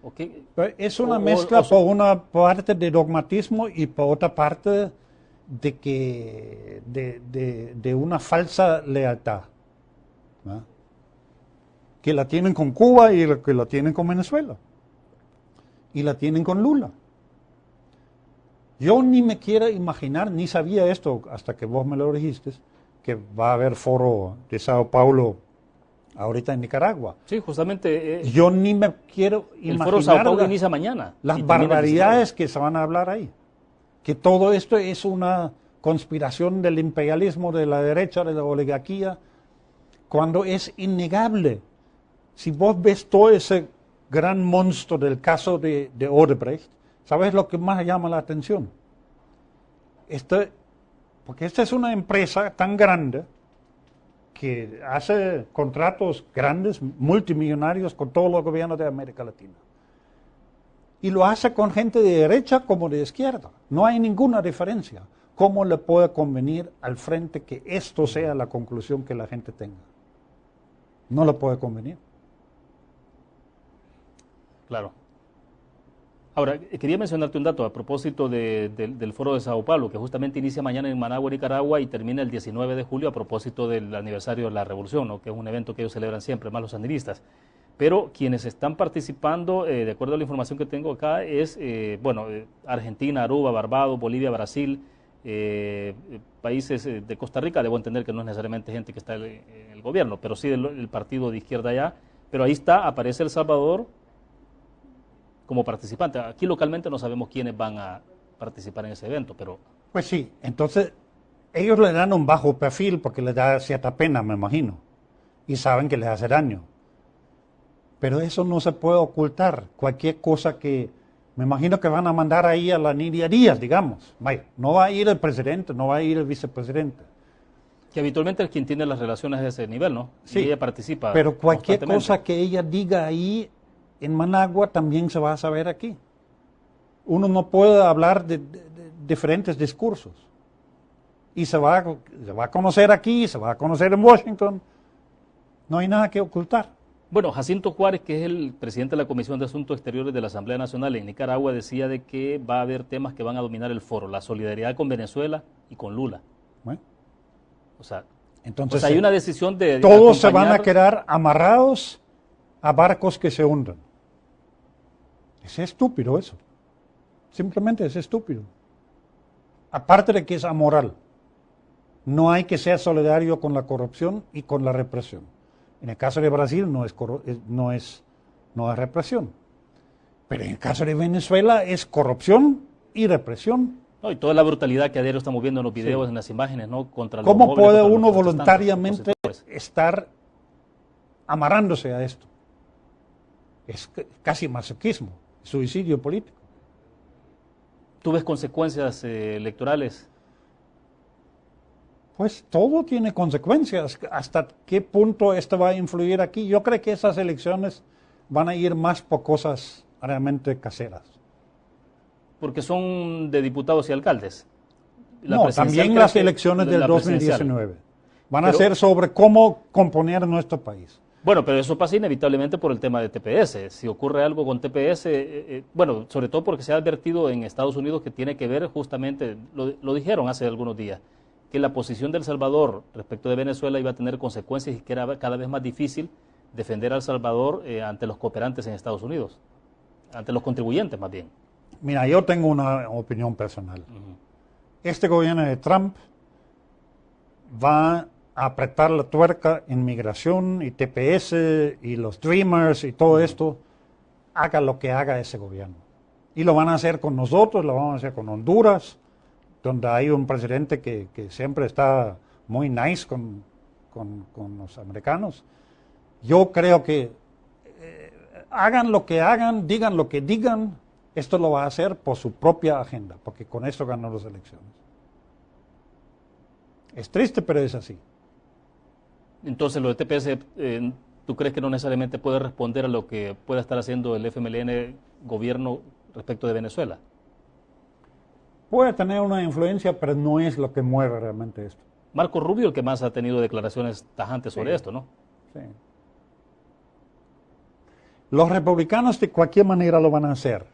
¿O qué? Es una mezcla por una parte de dogmatismo y por otra parte de una falsa lealtad, ¿no?, que la tienen con Cuba y que la tienen con Venezuela y la tienen con Lula. Yo ni me quiero imaginar, ni sabía esto hasta que vos me lo dijiste, que va a haber foro de Sao Paulo ahorita en Nicaragua. Sí, justamente. Yo ni me quiero imaginar. El foro Sao Paulo inicia mañana. Las barbaridades que se van a hablar ahí. Que todo esto es una conspiración del imperialismo, de la derecha, de la oligarquía, cuando es innegable. Si vos ves todo ese gran monstruo del caso de Odebrecht, ¿sabes lo que más llama la atención? Porque esta es una empresa tan grande que hace contratos grandes, multimillonarios con todos los gobiernos de América Latina. Y lo hace con gente de derecha como de izquierda. No hay ninguna diferencia. ¿Cómo le puede convenir al frente que esto sea la conclusión que la gente tenga? No le puede convenir. Claro. Ahora, quería mencionarte un dato a propósito del foro de Sao Paulo, que justamente inicia mañana en Managua, Nicaragua, y termina el 19 de julio a propósito del aniversario de la Revolución, ¿no?, que es un evento que ellos celebran siempre, más los sandinistas. Pero quienes están participando, de acuerdo a la información que tengo acá, es, Argentina, Aruba, Barbados, Bolivia, Brasil, países de Costa Rica. Debo entender que no es necesariamente gente que está en el gobierno, pero sí el partido de izquierda allá. Pero ahí aparece El Salvador como participante. Aquí localmente no sabemos quiénes van a participar en ese evento, pero... Pues sí, entonces ellos le dan un bajo perfil porque les da cierta pena, me imagino, y saben que les hace daño. Pero eso no se puede ocultar. Cualquier cosa que... Me imagino que van a mandar ahí a la Nidia Díaz, digamos. Vaya, no va a ir el presidente, no va a ir el vicepresidente. Que habitualmente es quien tiene las relaciones de ese nivel, ¿no? Sí, y ella participa. Pero cualquier cosa que ella diga ahí en Managua también se va a saber aquí. Uno no puede hablar de diferentes discursos. Y se va a conocer aquí, se va a conocer en Washington. No hay nada que ocultar. Bueno, Jacinto Juárez, que es el presidente de la Comisión de Asuntos Exteriores de la Asamblea Nacional en Nicaragua, decía de que va a haber temas que van a dominar el foro, la solidaridad con Venezuela y con Lula. Bueno, o sea, entonces hay una decisión de todos se van a quedar amarrados a barcos que se hundan. Es estúpido eso. Simplemente es estúpido. Aparte de que es amoral. No hay que ser solidario con la corrupción y con la represión. En el caso de Brasil no es represión. Pero en el caso de Venezuela es corrupción y represión. No, y toda la brutalidad que a diario estamos viendo en los videos, sí, en las imágenes, ¿no? Contra los ¿Cómo puede contra uno voluntariamente estar amarrándose a esto? Es casi masoquismo, suicidio político. ¿Tú ves consecuencias electorales? Pues todo tiene consecuencias. ¿Hasta qué punto esto va a influir aquí? Yo creo que esas elecciones van a ir más por cosas realmente caseras. Porque son de diputados y alcaldes. No, también las elecciones del 2019 van a ser sobre cómo componer nuestro país. Bueno, pero eso pasa inevitablemente por el tema de TPS. Si ocurre algo con TPS, bueno, sobre todo porque se ha advertido en Estados Unidos que tiene que ver justamente, lo dijeron hace algunos días, que la posición de El Salvador respecto de Venezuela iba a tener consecuencias y que era cada vez más difícil defender a El Salvador ante los cooperantes en Estados Unidos, ante los contribuyentes más bien. Mira, yo tengo una opinión personal. Este gobierno de Trump va a apretar la tuerca en migración y TPS y los Dreamers y todo esto, haga lo que haga ese gobierno. Y lo van a hacer con nosotros, lo van a hacer con Honduras, donde hay un presidente que siempre está muy nice con los americanos. Yo creo que hagan lo que hagan, digan lo que digan, esto lo va a hacer por su propia agenda, porque con esto ganó las elecciones. Es triste, pero es así. Entonces, lo de TPS, ¿tú crees que no necesariamente puede responder a lo que pueda estar haciendo el FMLN gobierno respecto de Venezuela? Puede tener una influencia, pero no es lo que mueve realmente esto. Marco Rubio, el que más ha tenido declaraciones tajantes sobre esto, ¿no? Sí. Los republicanos de cualquier manera lo van a hacer.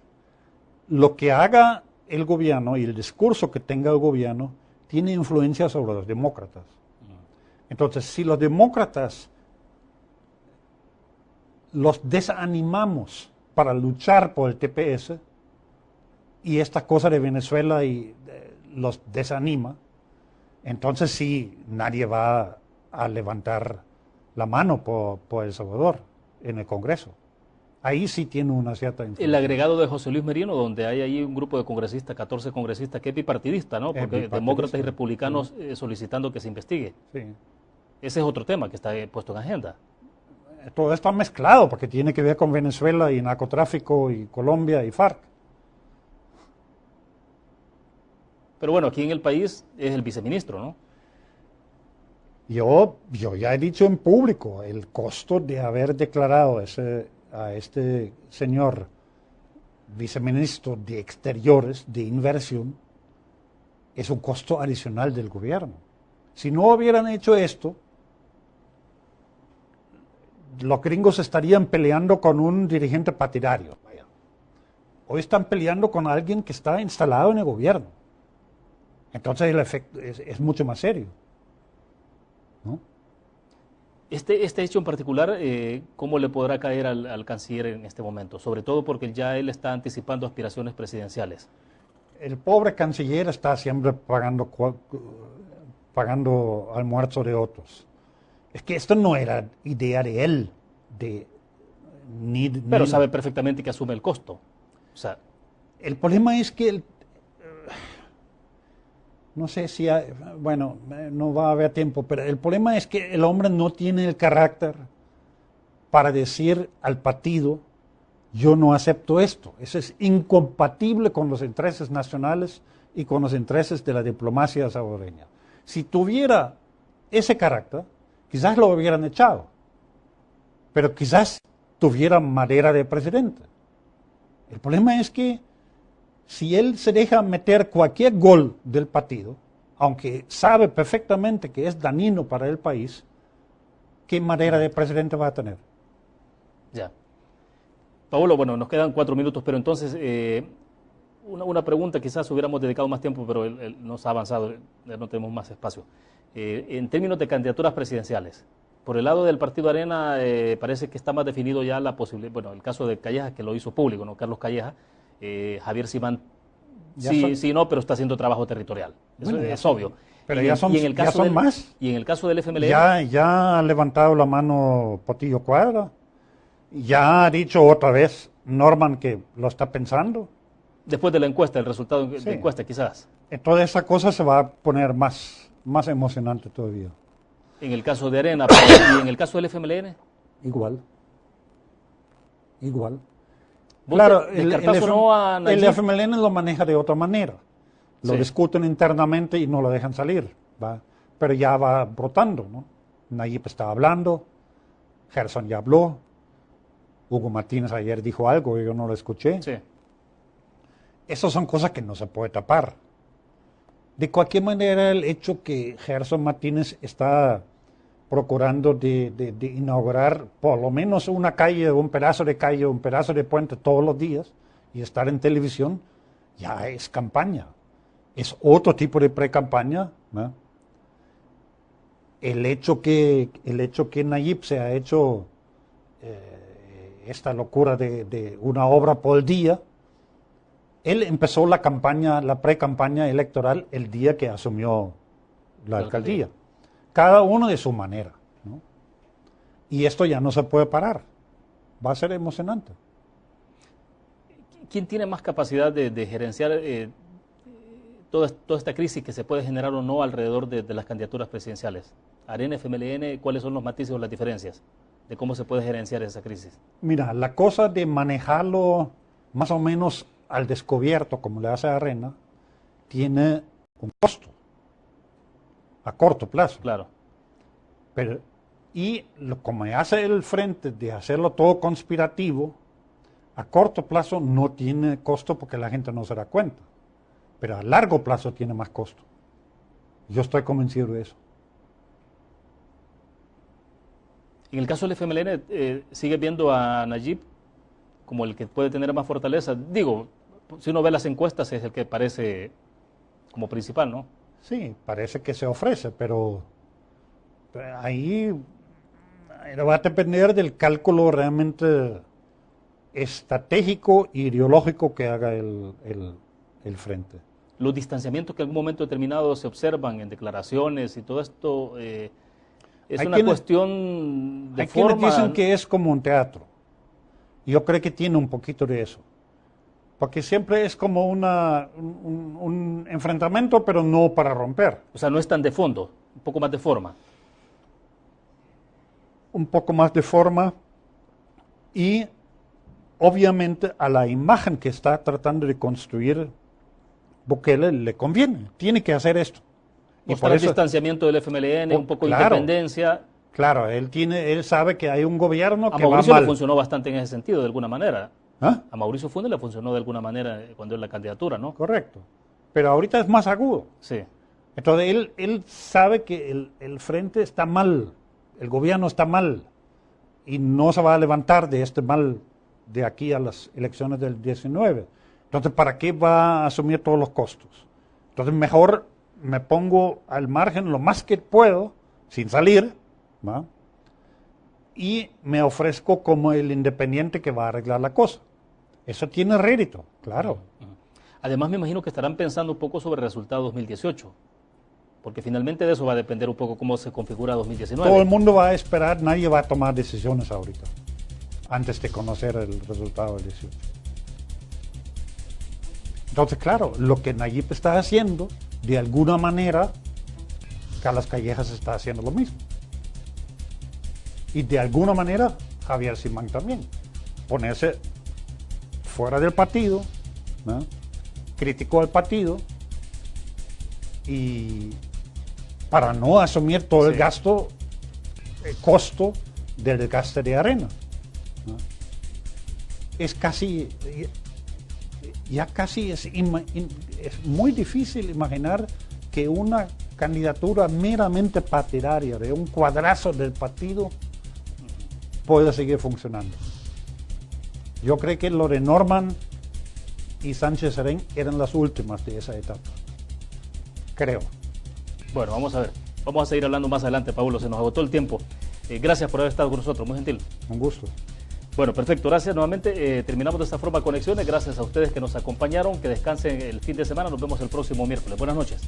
Lo que haga el gobierno y el discurso que tenga el gobierno tiene influencia sobre los demócratas. Entonces, si los demócratas los desanimamos para luchar por el TPS y esta cosa de Venezuela y los desanima, entonces sí, nadie va a levantar la mano por El Salvador en el Congreso. Ahí sí tiene una cierta influencia. El agregado de José Luis Merino, donde hay ahí un grupo de congresistas, 14 congresistas, que es bipartidista, ¿no? Porque demócratas y republicanos solicitando que se investigue. Sí. Ese es otro tema que está puesto en agenda. Todo está mezclado porque tiene que ver con Venezuela y narcotráfico y Colombia y FARC. Pero bueno, aquí en el país es el viceministro, ¿no? Yo ya he dicho en público el costo de haber declarado a este señor viceministro de Exteriores, de Inversión, es un costo adicional del gobierno. Si no hubieran hecho esto, los gringos estarían peleando con un dirigente partidario. Hoy están peleando con alguien que está instalado en el gobierno. Entonces el efecto es mucho más serio, ¿no? Este hecho en particular, ¿cómo le podrá caer al canciller en este momento? Sobre todo porque ya él está anticipando aspiraciones presidenciales. El pobre canciller está siempre pagando almuerzo de otros. Es que esto no era idea de él. Pero sabe perfectamente que asume el costo. O sea, el problema es que no sé si bueno, no va a haber tiempo, pero el problema es que el hombre no tiene el carácter para decir al partido, yo no acepto esto. Eso es incompatible con los intereses nacionales y con los intereses de la diplomacia salvadoreña. Si tuviera ese carácter, quizás lo hubieran echado, pero quizás tuviera madera de presidente. El problema es que si él se deja meter cualquier gol del partido, aunque sabe perfectamente que es dañino para el país, ¿qué madera de presidente va a tener? Ya. Paolo, bueno, nos quedan 4 minutos, pero entonces una pregunta, quizás hubiéramos dedicado más tiempo, pero nos ha avanzado, ya no tenemos más espacio. En términos de candidaturas presidenciales, por el lado del Partido Arena parece que está más definido ya la posibilidad, bueno, el caso de Calleja, que lo hizo público, ¿no? Carlos Calleja, Javier Simán, sí, no, pero está haciendo trabajo territorial, eso bueno, es obvio. Pero ya son más. Y en el caso del FMLN... Ya ha levantado la mano Potillo Cuadra, ya ha dicho otra vez Norman que lo está pensando. Después de la encuesta, el resultado de la encuesta quizás. Toda esa cosa se va a poner más emocionante todavía. En el caso de Arena, ¿y en el caso del FMLN? Igual. Claro, el FMLN lo maneja de otra manera. Lo discuten internamente y no lo dejan salir, ¿va? Pero ya va brotando, ¿no? Nayib está hablando, Gerson ya habló, Hugo Martínez ayer dijo algo, yo no lo escuché. Sí. Esas son cosas que no se puede tapar. De cualquier manera, el hecho que Gerson Martínez está procurando de inaugurar por lo menos una calle, un pedazo de calle, un pedazo de puente todos los días y estar en televisión, ya es campaña. Es otro tipo de pre-campaña, ¿no? El hecho que Nayib se ha hecho esta locura de una obra por día, él empezó la campaña, la pre-campaña electoral el día que asumió la alcaldía. cada uno de su manera, ¿no? Y esto ya no se puede parar. Va a ser emocionante. ¿Quién tiene más capacidad de gerenciar toda esta crisis que se puede generar o no alrededor de las candidaturas presidenciales? Arena, FMLN, ¿cuáles son los matices o las diferencias de cómo se puede gerenciar esa crisis? Mira, la cosa de manejarlo más o menos al descubierto, como le hace Arena, tiene un costo a corto plazo. Claro. Pero, como hace el frente de hacerlo todo conspirativo, a corto plazo no tiene costo porque la gente no se da cuenta. Pero a largo plazo tiene más costo. Yo estoy convencido de eso. En el caso del FMLN, ¿sigue viendo a Nayib como el que puede tener más fortaleza? Digo, si uno ve las encuestas es el que parece como principal, ¿no? Sí, parece que se ofrece, pero ahí va a depender del cálculo realmente estratégico e ideológico que haga el frente. Los distanciamientos que en algún momento determinado se observan en declaraciones y todo esto es una cuestión de forma. Hay quienes dicen que es como un teatro. Yo creo que tiene un poquito de eso. Porque siempre es como un enfrentamiento, pero no para romper. O sea, no es tan de fondo, un poco más de forma. Un poco más de forma y obviamente a la imagen que está tratando de construir Bukele le conviene, tiene que hacer esto. Y por el distanciamiento del FMLN, un poco de independencia. Claro, él sabe que hay un gobierno que va mal. A Mauricio le funcionó bastante en ese sentido, de alguna manera. ¿Ah? A Mauricio Funes le funcionó de alguna manera cuando es la candidatura, ¿no? Correcto. Pero ahorita es más agudo. Sí. Entonces él sabe que el frente está mal, el gobierno está mal, y no se va a levantar de este mal de aquí a las elecciones del 19. Entonces, ¿para qué va a asumir todos los costos? Entonces, mejor me pongo al margen lo más que puedo, sin salir, ¿va? Y me ofrezco como el independiente que va a arreglar la cosa. Eso tiene rédito, claro. Además, me imagino que estarán pensando un poco sobre el resultado 2018, porque finalmente de eso va a depender un poco cómo se configura 2019. Todo el mundo va a esperar, nadie va a tomar decisiones ahorita, antes de conocer el resultado del 18. Entonces, claro, lo que Nayib está haciendo, de alguna manera, Carlos Callejas está haciendo lo mismo. Y de alguna manera, Javier Simán también. Ponerse fuera del partido, ¿no? Criticó al partido y para no asumir todo el gasto, el costo del desgaste de Arena, ¿no? Es casi, ya casi es muy difícil imaginar que una candidatura meramente partidaria de un cuadrazo del partido pueda seguir funcionando. Yo creo que lo de Norman y Sánchez Serén eran las últimas de esa etapa. Creo. Bueno, vamos a ver. Vamos a seguir hablando más adelante, Paulo. Se nos agotó el tiempo. Gracias por haber estado con nosotros. Muy gentil. Un gusto. Bueno, perfecto. Gracias nuevamente. Terminamos de esta forma Conexiones. Gracias a ustedes que nos acompañaron. Que descansen el fin de semana. Nos vemos el próximo miércoles. Buenas noches.